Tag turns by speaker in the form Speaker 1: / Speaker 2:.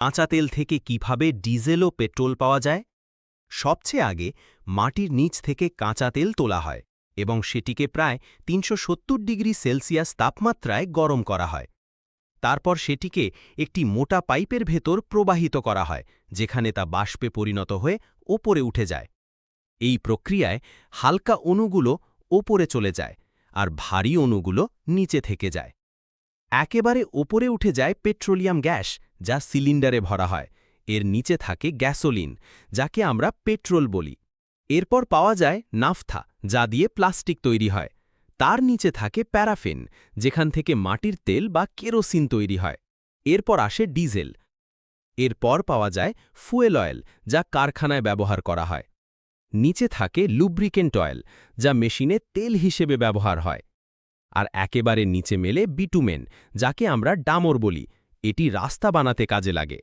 Speaker 1: কাঁচা তেল থেকে কিভাবে ডিজেল ও পেট্রোল পাওয়া যায়? সবচেয়ে আগে মাটির নিচ থেকে কাঁচা তেল তোলা হয় এবং সেটিকে প্রায় ৩৭০ ডিগ্রি সেলসিয়াস তাপমাত্রায় গরম করা হয়। তারপর সেটিকে একটি মোটা পাইপের ভেতর প্রবাহিত করা হয়, যেখানে তা বাষ্পে পরিণত হয়ে ওপরে উঠে যায়। এই প্রক্রিয়ায় হালকা অণুগুলো ওপরে চলে যায় আর ভারী অণুগুলো নিচে থেকে যায়। একেবারে ওপরে উঠে যায় পেট্রোলিয়াম গ্যাস, যা সিলিন্ডারে ভরা হয়। এর নিচে থাকে গ্যাসোলিন, যাকে আমরা পেট্রোল বলি। এরপর পাওয়া যায় নাফথা, যা দিয়ে প্লাস্টিক তৈরি হয়। তার নিচে থাকে প্যারাফিন, যেখান থেকে মাটির তেল বা কেরোসিন তৈরি হয়। এরপর আসে ডিজেল। এরপর পাওয়া যায় ফুয়েল অয়েল, যা কারখানায় ব্যবহার করা হয়। নিচে থাকে লুব্রিকেন্ট অয়েল, যা মেশিনে তেল হিসেবে ব্যবহার হয়। আর একেবারে নিচে মেলে বিটুমেন, যাকে আমরা ডামর বলি। এটি রাস্তা বানাতে কাজে লাগে।